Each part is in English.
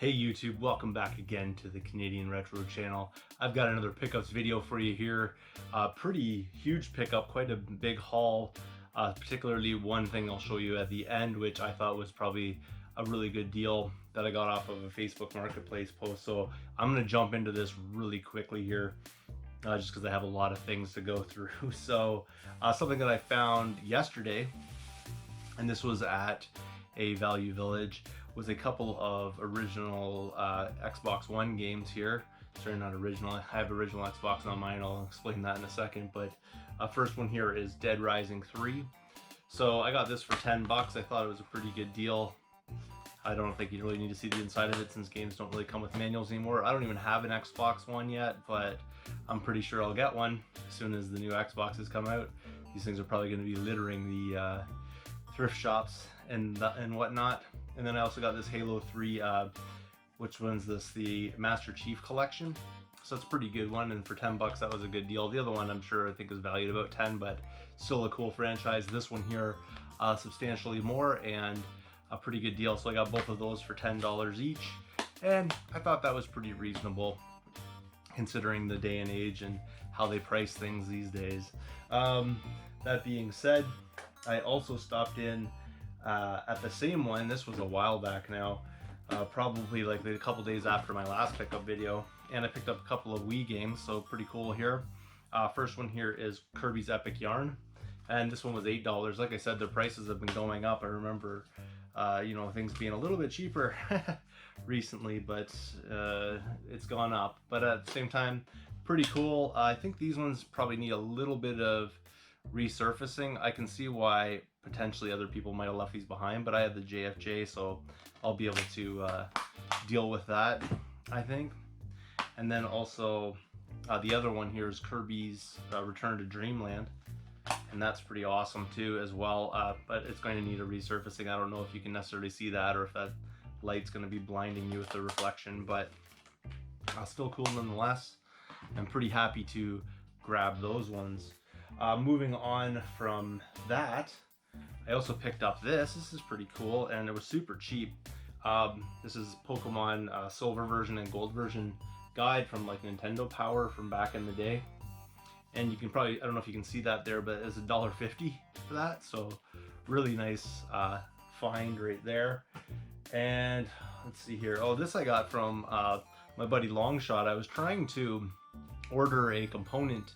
Hey YouTube, welcome back again to the Canadian Retro channel. I've got another pickups video for you here. Pretty huge pickup, quite a big haul. Particularly one thing I'll show you at the end, which I thought was probably a really good deal that I got off of a Facebook Marketplace post. So I'm gonna jump into this really quickly here, just because I have a lot of things to go through. So something that I found yesterday, and this was at a Value Village, was a couple of original Xbox One games here. Sorry, not original. I have original Xbox on mine. I'll explain that in a second. But first one here is Dead Rising 3. So I got this for 10 bucks. I thought it was a pretty good deal. I don't think you really need to see the inside of it since games don't really come with manuals anymore. I don't even have an Xbox One yet, but I'm pretty sure I'll get one as soon as the new Xboxes come out. These things are probably going to be littering the thrift shops and whatnot. And then I also got this Halo 3, which one's this? The Master Chief Collection. So it's a pretty good one, and for 10 bucks that was a good deal. The other one I'm sure I think is valued about 10, but still a cool franchise. This one here, substantially more, and a pretty good deal. So I got both of those for $10 each, and I thought that was pretty reasonable considering the day and age and how they price things these days. That being said, I also stopped in at the same one. This was a while back now, probably like a couple days after my last pickup video, and I picked up a couple of Wii games, so pretty cool here. First one here is Kirby's Epic Yarn, and this one was $8. Like I said, the prices have been going up. I remember things being a little bit cheaper recently, but it's gone up. But at the same time, pretty cool. I think these ones probably need a little bit of resurfacing. I can see why potentially other people might have left these behind, but I have the JFJ, so I'll be able to deal with that, I think. And then also the other one here is Kirby's Return to Dreamland, and that's pretty awesome too as well, but it's going to need a resurfacing. I don't know if you can necessarily see that or if that light's going to be blinding you with the reflection, but still cool nonetheless. I'm pretty happy to grab those ones. Moving on from that, I also picked up this. This is pretty cool, and it was super cheap. This is Pokemon Silver version and Gold version guide from like Nintendo Power from back in the day. And you can probably, I don't know if you can see that there, but it's $1.50 for that. So really nice find right there. And let's see here. Oh, this I got from my buddy Longshot. I was trying to order a component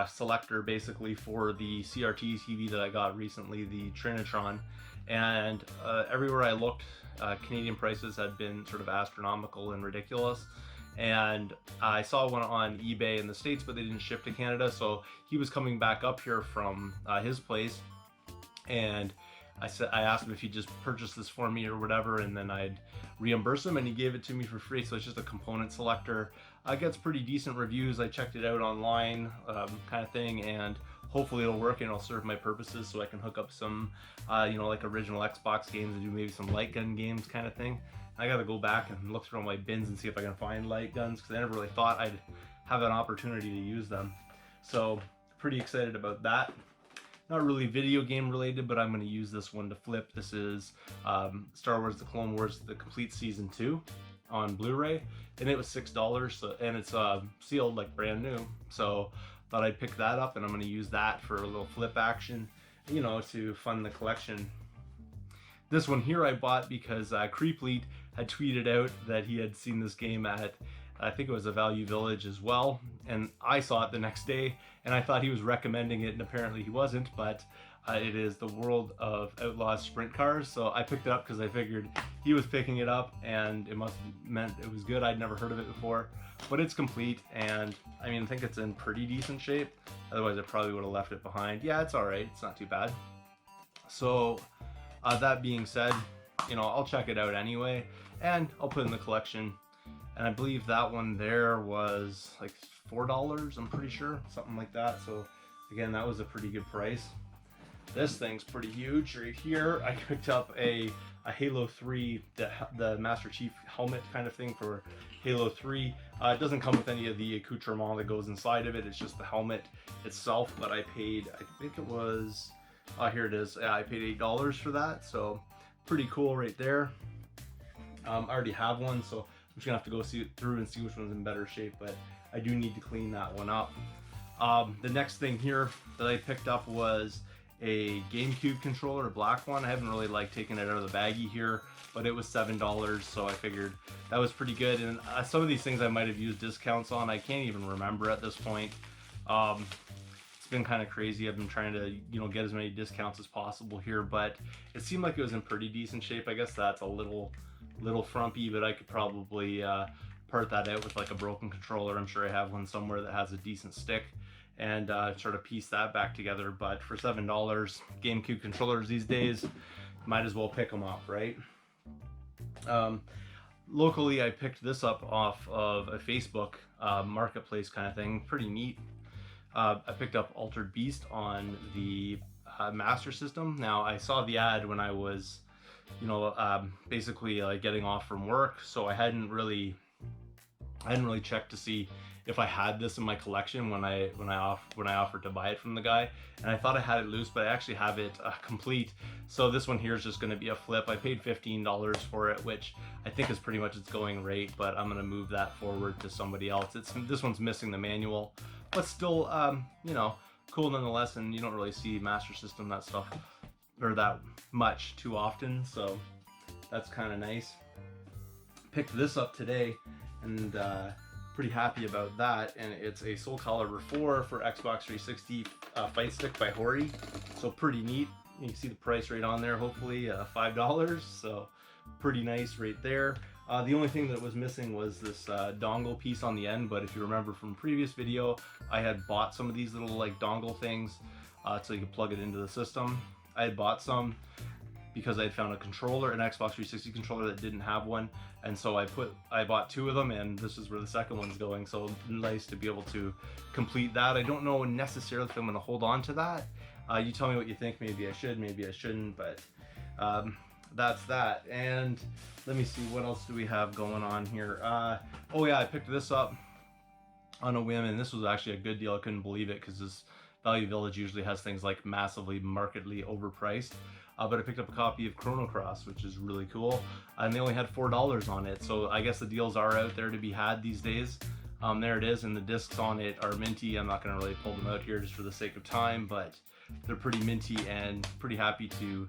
selector basically for the CRT TV that I got recently, the Trinitron, and everywhere I looked, Canadian prices had been sort of astronomical and ridiculous. And I saw one on eBay in the States, but they didn't ship to Canada, so he was coming back up here from his place, and I asked him if he'd just purchase this for me or whatever, and then I'd reimburse him, and he gave it to me for free. So it's just a component selector. It gets pretty decent reviews. I checked it out online, kind of thing, and hopefully it'll work and it'll serve my purposes so I can hook up some, like original Xbox games and do maybe some light gun games kind of thing. I gotta go back and look through all my bins and see if I can find light guns, because I never really thought I'd have an opportunity to use them. So pretty excited about that. Not really video game related, but I'm going to use this one to flip. This is Star Wars The Clone Wars, the complete season 2 on Blu-ray, and it was $6, so, and it's sealed like brand new. So thought I'd pick that up, and I'm going to use that for a little flip action, to fund the collection. This one here I bought because Creepleet had tweeted out that he had seen this game at, I think it was a Value Village as well, and I saw it the next day, and I thought he was recommending it, and apparently he wasn't, but it is the World of Outlaws Sprint Cars, so I picked it up because I figured he was picking it up, and it must have meant it was good. I'd never heard of it before, but it's complete, and I mean, I think it's in pretty decent shape. Otherwise, I probably would have left it behind. Yeah, it's alright. It's not too bad. So, that being said, I'll check it out anyway, and I'll put it in the collection. And I believe that one there was like $4, I'm pretty sure, something like that. So again, that was a pretty good price. This thing's pretty huge right here. I picked up a Halo 3, the Master Chief helmet kind of thing for Halo 3. It doesn't come with any of the accoutrement that goes inside of it. It's just the helmet itself, but I paid, I think it was, here it is. I paid $8 for that, so pretty cool right there. I already have one, so I'm just gonna have to go through and see which one's in better shape, but I do need to clean that one up. The next thing here that I picked up was a Gamecube controller, a black one. I haven't really like taken it out of the baggie here, but it was $7, so I figured that was pretty good. And some of these things I might have used discounts on. I can't even remember at this point. It's been kind of crazy. I've been trying to, you know, get as many discounts as possible here, but it seemed like it was in pretty decent shape. I guess that's a little frumpy, but I could probably part that out with like a broken controller. I'm sure I have one somewhere that has a decent stick, and sort of piece that back together. But for $7, GameCube controllers these days, might as well pick them up, right? Locally, I picked this up off of a Facebook marketplace kind of thing. Pretty neat. I picked up Altered Beast on the Master System. Now, I saw the ad when I was, you know, basically getting off from work, so I hadn't really checked to see if I had this in my collection when I offered to buy it from the guy, and I thought I had it loose, but I actually have it complete. So this one here is just going to be a flip. I paid $15 for it, which I think is pretty much its going rate, but I'm going to move that forward to somebody else. This one's missing the manual, but still, you know, cool nonetheless. And you don't really see Master System that stuff or that much too often, so that's kind of nice. Picked this up today, and pretty happy about that. And it's a Soul Calibur 4 for Xbox 360 fight stick by Hori, so pretty neat. You can see the price right on there, hopefully $5, so pretty nice right there. The only thing that was missing was this dongle piece on the end, but if you remember from previous video, I had bought some of these little like dongle things so you could plug it into the system. I had bought some because I had found a controller, an Xbox 360 controller that didn't have one, and so I bought 2 of them, and this is where the second one's going, so nice to be able to complete that. I don't know necessarily if I'm going to hold on to that. You tell me what you think. Maybe I should, maybe I shouldn't, but that's that. And let me see, what else do we have going on here? Oh yeah, I picked this up on a whim, and this was actually a good deal. I couldn't believe it because this Value Village usually has things like massively markedly overpriced. But I picked up a copy of Chrono Cross, which is really cool, and they only had $4 on it, so I guess the deals are out there to be had these days. There it is, and the discs on it are minty. I'm not going to really pull them out here just for the sake of time, but they're pretty minty, and pretty happy to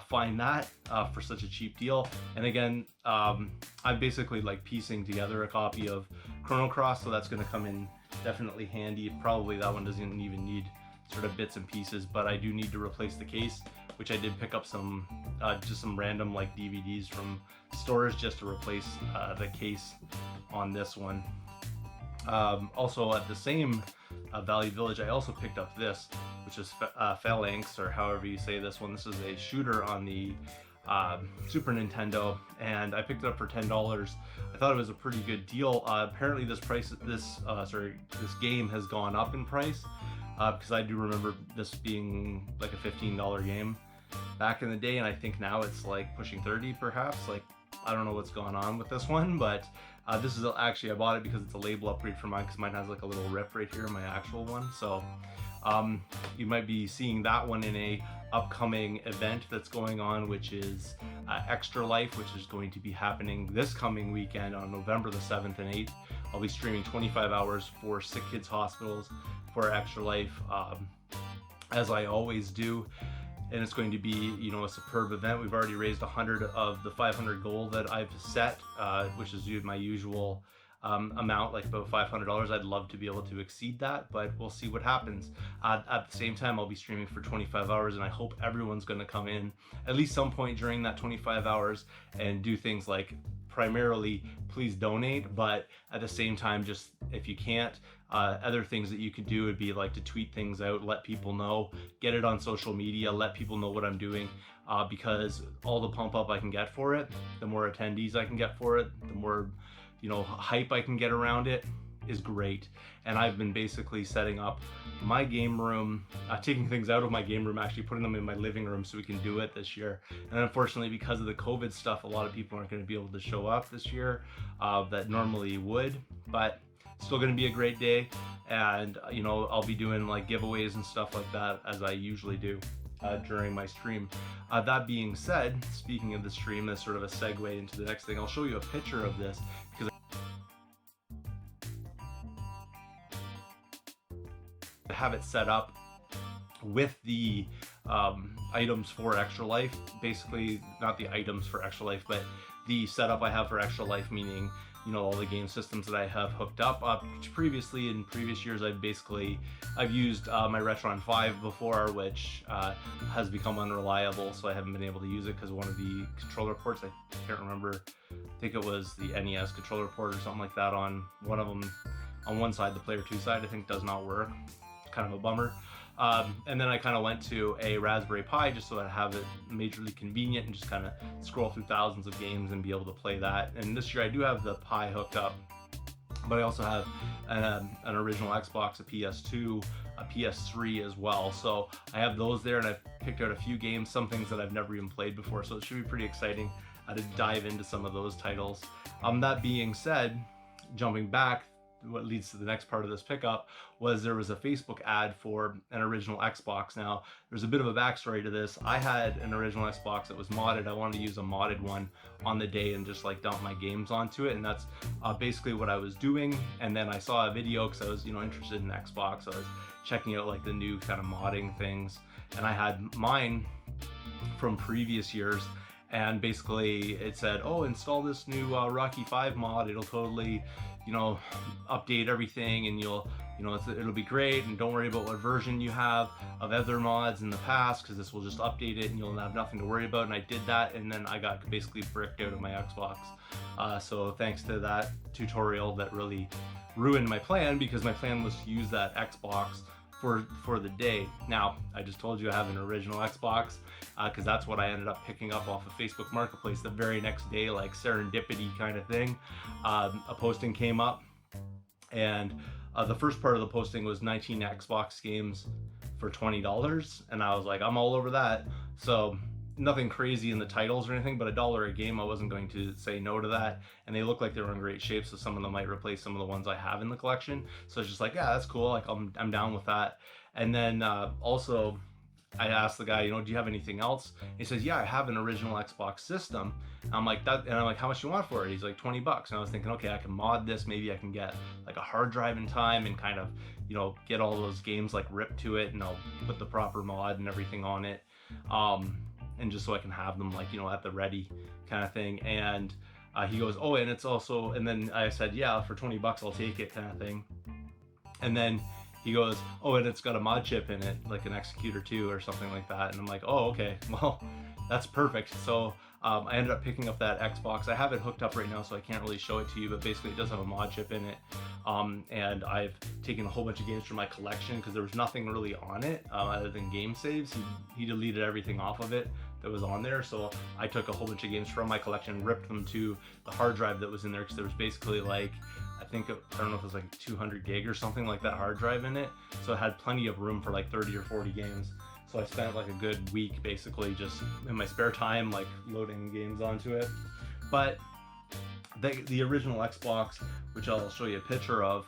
find that for such a cheap deal. And again, I'm basically like piecing together a copy of Chrono Cross, so that's going to come in definitely handy. Probably that one doesn't even need sort of bits and pieces, but I do need to replace the case, which I did pick up some just some random like DVDs from stores just to replace the case on this one. Also at the same Value Village, I also picked up this, which is Phalanx, or however you say this one. This is a shooter on the Super Nintendo, and I picked it up for $10. I thought it was a pretty good deal. Apparently this game has gone up in price, because I do remember this being like a $15 game back in the day, and I think now it's like pushing 30 perhaps. Like, I don't know what's going on with this one, but this is actually, I bought it because it's a label upgrade for mine, because mine has like a little rip right here, my actual one. So you might be seeing that one in a upcoming event that's going on, which is Extra Life, which is going to be happening this coming weekend on November the 7th and 8th. I'll be streaming 25 hours for Sick Kids Hospitals for Extra Life, as I always do. And it's going to be, you know, a superb event. We've already raised 100 of the 500 goal that I've set, which is my usual amount, like about $500. I'd love to be able to exceed that, but we'll see what happens. At the same time, I'll be streaming for 25 hours, and I hope everyone's going to come in at least some point during that 25 hours and do things like, primarily, please donate, but at the same time, just if you can't, other things that you could do would be like to tweet things out, let people know, get it on social media, let people know what I'm doing, because all the pump up I can get for it, the more attendees I can get for it, the more, you know, hype I can get around it is great. And I've been basically setting up my game room, taking things out of my game room, actually putting them in my living room so we can do it this year. And unfortunately, because of the COVID stuff, a lot of people aren't going to be able to show up this year that normally would, but still going to be a great day. And you know, I'll be doing like giveaways and stuff like that as I usually do. during my stream. That being said, speaking of the stream as sort of a segue into the next thing, I'll show you a picture of this because I have it set up with the items for Extra Life. Basically, not the items for Extra Life, but the setup I have for Extra Life, meaning, you know, all the game systems that I have hooked up. Previously, in previous years, I've used my Retron 5 before, which has become unreliable, so I haven't been able to use it because one of the controller ports, I can't remember, I think it was the NES controller port or something like that on one of them. On one side, the Player 2 side, I think does not work. Kind of a bummer. And then I kind of went to a Raspberry Pi just so I have it majorly convenient and just kind of scroll through thousands of games and be able to play that. And this year I do have the Pi hooked up, but I also have an original Xbox, a PS2, a PS3 as well. So I have those there, and I've picked out a few games, some things that I've never even played before. So it should be pretty exciting to dive into some of those titles. That being said, jumping back, what leads to the next part of this pickup was there was a Facebook ad for an original Xbox. Now, there's a bit of a backstory to this. I had an original Xbox that was modded. I wanted to use a modded one on the day and just like dump my games onto it, and that's basically what I was doing. And then I saw a video because I was, you know, interested in Xbox. I was checking out like the new kind of modding things, and I had mine from previous years. And basically it said, oh, install this new Rocky 5 mod. It'll totally, you know, update everything, and it'll be great, and don't worry about what version you have of other mods in the past, because this will just update it and you'll have nothing to worry about. And I did that, and then I got basically bricked out of my Xbox. So thanks to that tutorial that really ruined my plan, because my plan was to use that Xbox for the day. Now, I just told you I have an original Xbox because that's what I ended up picking up off of Facebook Marketplace the very next day, like serendipity kind of thing. A posting came up, and the first part of the posting was 19 Xbox games for $20, and I was like, I'm all over that. So nothing crazy in the titles or anything, but $1 a game, I wasn't going to say no to that. And they look like they were in great shape, so some of them might replace some of the ones I have in the collection. So it's just like, yeah, that's cool, like I'm down with that. And then also I asked the guy, you know, do you have anything else? He says, yeah, I have an original Xbox system. And I'm like, how much you want for it? He's like, $20. And I was thinking, okay, I can mod this, maybe I can get like a hard drive in time and kind of, you know, get all those games like ripped to it, and I'll put the proper mod and everything on it. And just so I can have them like, you know, at the ready kind of thing. And he goes, oh, and it's also, and then I said, yeah, for $20 I'll take it kind of thing. And then he goes, oh, and it's got a mod chip in it, like an Executor 2 or something like that. And I'm like, oh, okay, well, that's perfect. So I ended up picking up that Xbox. I have it hooked up right now, so I can't really show it to you, but basically it does have a mod chip in it. And I've taken a whole bunch of games from my collection because there was nothing really on it other than game saves. He deleted everything off of it that was on there, so I took a whole bunch of games from my collection, ripped them to the hard drive that was in there, because there was basically like, I don't know if it was like 200 gig or something like that hard drive in it, so it had plenty of room for like 30 or 40 games. So I spent like a good week basically just in my spare time like loading games onto it. But the original Xbox, which I'll show you a picture of,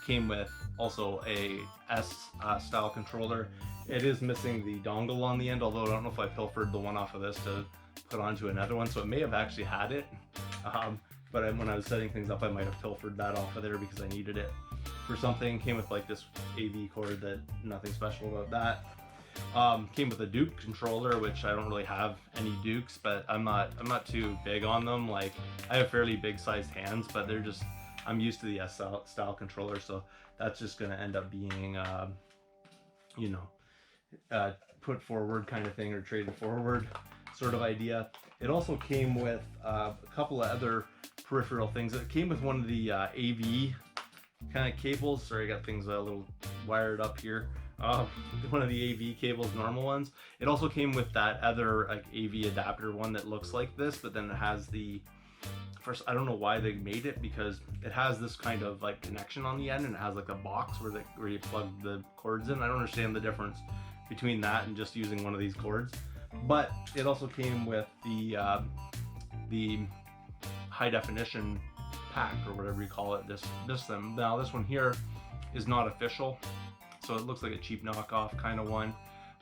came with also a S style controller. It is missing the dongle on the end, although I don't know if I pilfered the one off of this to put onto another one, so it may have actually had it. But when I was setting things up, I might have pilfered that off of there because I needed it for something. Came with like this AV cord, that nothing special about that. Came with a Duke controller, which I don't really have any Dukes, but I'm not too big on them. Like, I have fairly big sized hands, but they're just, I'm used to the S style controller, so that's just gonna end up being you know, put forward kind of thing, or traded forward sort of idea. It also came with a couple of other peripheral things. It came with one of the AV kind of cables. Sorry, I got things a little wired up here. One of the AV cables, normal ones. It also came with that other like AV adapter one that looks like this, but then it has the, first, I don't know why they made it, because it has this kind of like connection on the end, and it has like a box where you plug the cords in. I don't understand the difference between that and just using one of these cords. But it also came with the high definition pack, or whatever you call it, this thing. Now this one here is not official, so it looks like a cheap knockoff kind of one.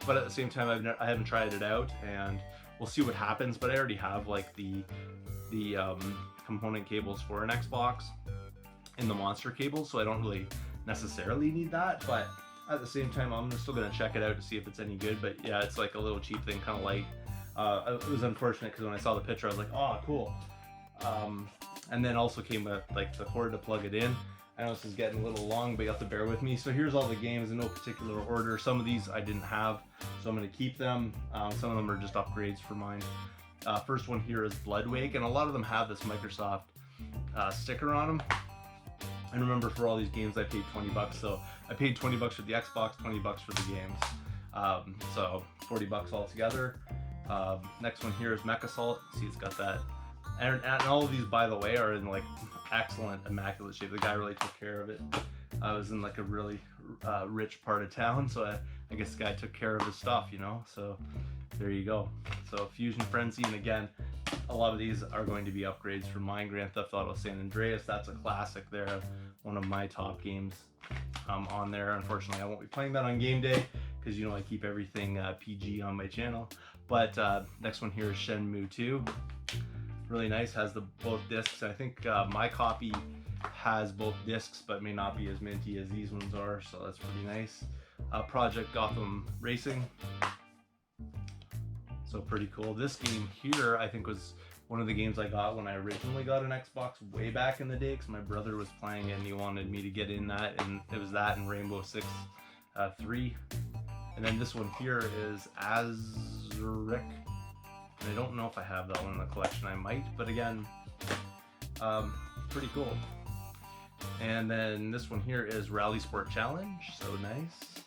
but at the same time I haven't tried it out, and we'll see what happens. But I already have like the component cables for an Xbox and the monster cables, so I don't really necessarily need that. But at the same time, I'm still gonna check it out to see if it's any good. But yeah, it's like a little cheap thing, kind of light. It was unfortunate because when I saw the picture, I was like, oh, cool. And then also came with like the cord to plug it in. I know this is getting a little long, but you have to bear with me. So here's all the games in no particular order. Some of these I didn't have, so I'm going to keep them. Some of them are just upgrades for mine. First one here is Bloodwake, and a lot of them have this Microsoft sticker on them. And remember, for all these games I paid $20, so I paid $20 for the Xbox, $20 for the games. So $40 altogether. Next one here is Mechasalt. See, it's got that. And all of these, by the way, are in like excellent, immaculate shape. The guy really took care of it. I was in like a really rich part of town, so I guess the guy took care of his stuff, you know. So there you go. So Fusion Frenzy, and again, a lot of these are going to be upgrades for mine. Grand Theft Auto San Andreas, that's a classic there, one of my top games on there. Unfortunately, I won't be playing that on game day because, you know, I keep everything PG on my channel. But next one here is Shenmue 2. Really nice, has both discs. I think my copy has both discs, but may not be as minty as these ones are, so that's pretty nice. Project Gotham Racing. So pretty cool. This game here, I think, was one of the games I got when I originally got an Xbox way back in the day, because my brother was playing it and he wanted me to get in that, and it was that and Rainbow Six 3. And then this one here is Azuric. And I don't know if I have that one in the collection. I might, but again, pretty cool. And then this one here is Rally Sport Challenge. So nice.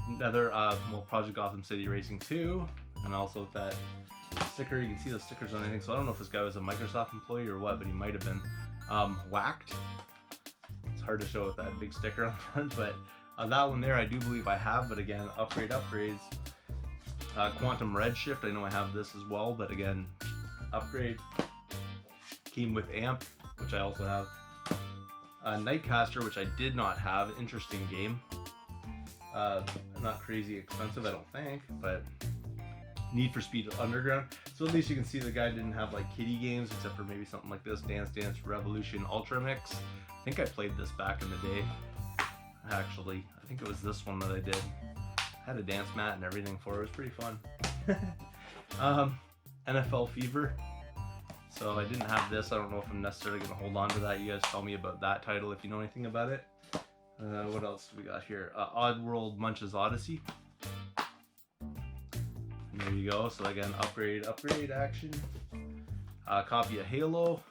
Another, well, Project Gotham City Racing 2. And also with that sticker, you can see the stickers on anything. So I don't know if this guy was a Microsoft employee or what, but he might have been. Whacked. It's hard to show with that big sticker on the front, but that one there I do believe I have, but again, upgrades. Quantum Redshift, I know I have this as well, but again, upgrade. Came with Amp, which I also have. Nightcaster, which I did not have, interesting game. Not crazy expensive, I don't think, but Need for Speed Underground. So at least you can see the guy didn't have like kiddie games, except for maybe something like this, Dance Dance Revolution Ultra Mix. I think I played this back in the day, actually. I think it was this one that I did. Had a dance mat and everything for it. It was pretty fun. NFL Fever. So I didn't have this. I don't know if I'm necessarily going to hold on to that. You guys tell me about that title if you know anything about it. What else do we got here? Oddworld Munch's Odyssey. And there you go. So again, upgrade action. Copy of Halo.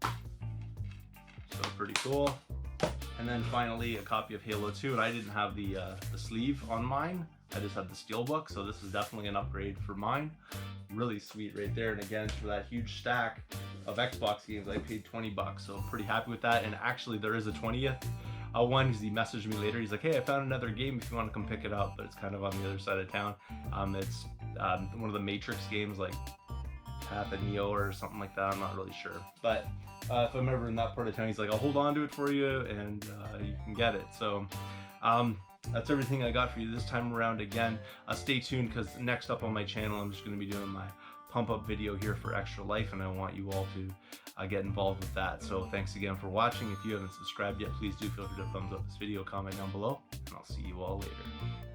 So pretty cool. And then finally a copy of Halo 2, and I didn't have the sleeve on mine. I just had the steelbook, so this is definitely an upgrade for mine. Really sweet right there. And again, for that huge stack of Xbox games, I paid $20, so I'm pretty happy with that. And actually, there is a 20th one, because he messaged me later. He's like, hey, I found another game if you want to come pick it up, but it's kind of on the other side of town. It's one of the Matrix games, like Path of Neo or something like that. I'm not really sure, but if I'm ever in that part of town, he's like, I'll hold on to it for you, and you can get it. So that's everything I got for you this time around. Again, stay tuned, because next up on my channel, I'm just going to be doing my pump up video here for Extra Life, and I want you all to get involved with that. So thanks again for watching. If you haven't subscribed yet, please do feel free to thumbs up this video, comment down below, and I'll see you all later.